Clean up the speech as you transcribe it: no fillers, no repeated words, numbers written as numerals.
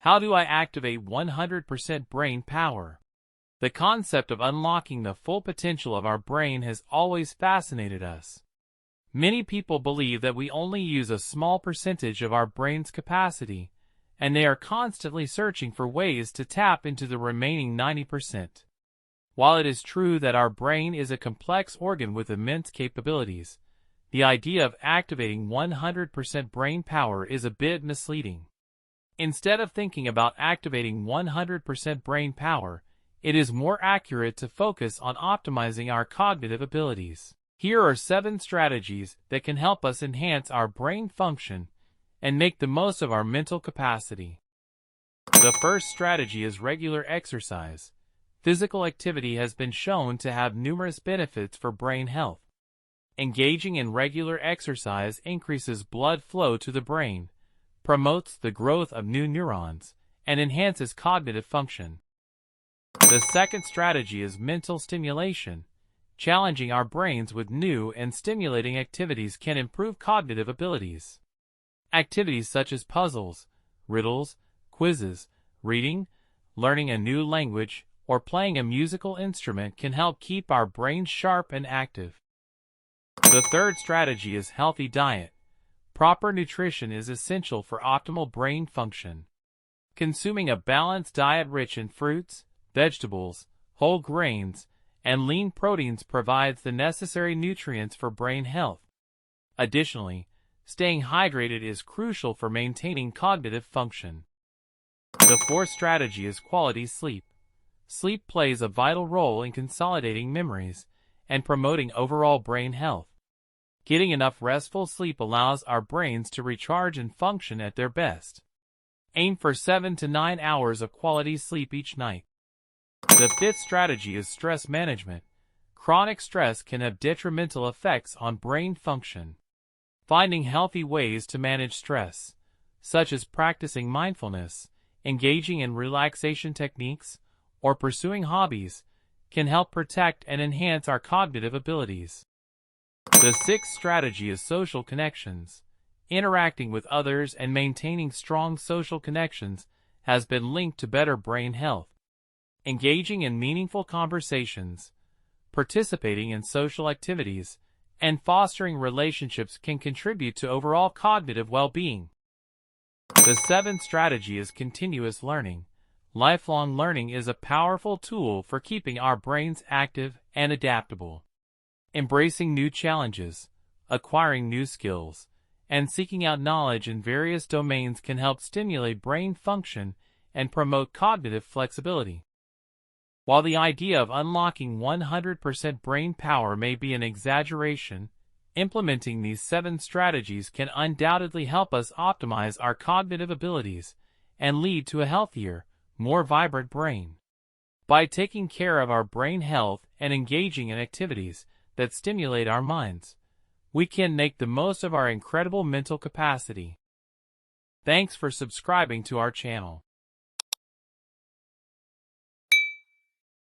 How do I activate 100% brain power? The concept of unlocking the full potential of our brain has always fascinated us. Many people believe that we only use a small percentage of our brain's capacity, and they are constantly searching for ways to tap into the remaining 90%. While it is true that our brain is a complex organ with immense capabilities, the idea of activating 100% brain power is a bit misleading. Instead of thinking about activating 100% brain power, it is more accurate to focus on optimizing our cognitive abilities. Here are 7 strategies that can help us enhance our brain function and make the most of our mental capacity. The first strategy is regular exercise. Physical activity has been shown to have numerous benefits for brain health. Engaging in regular exercise increases blood flow to the brain, promotes the growth of new neurons, and enhances cognitive function. The second strategy is mental stimulation. Challenging our brains with new and stimulating activities can improve cognitive abilities. Activities such as puzzles, riddles, quizzes, reading, learning a new language, or playing a musical instrument can help keep our brains sharp and active. The third strategy is healthy diet. Proper nutrition is essential for optimal brain function. Consuming a balanced diet rich in fruits, vegetables, whole grains, and lean proteins provides the necessary nutrients for brain health. Additionally, staying hydrated is crucial for maintaining cognitive function. The fourth strategy is quality sleep. Sleep plays a vital role in consolidating memories and promoting overall brain health. Getting enough restful sleep allows our brains to recharge and function at their best. Aim for 7 to 9 hours of quality sleep each night. The fifth strategy is stress management. Chronic stress can have detrimental effects on brain function. Finding healthy ways to manage stress, such as practicing mindfulness, engaging in relaxation techniques, or pursuing hobbies, can help protect and enhance our cognitive abilities. The sixth strategy is social connections. Interacting with others and maintaining strong social connections has been linked to better brain health. Engaging in meaningful conversations, participating in social activities, and fostering relationships can contribute to overall cognitive well-being. The seventh strategy is continuous learning. Lifelong learning is a powerful tool for keeping our brains active and adaptable. Embracing new challenges, acquiring new skills, and seeking out knowledge in various domains can help stimulate brain function and promote cognitive flexibility. While the idea of unlocking 100% brain power may be an exaggeration, implementing these 7 strategies can undoubtedly help us optimize our cognitive abilities and lead to a healthier, more vibrant brain. By taking care of our brain health and engaging in activities that stimulate our minds, we can make the most of our incredible mental capacity. Thanks for subscribing to our channel.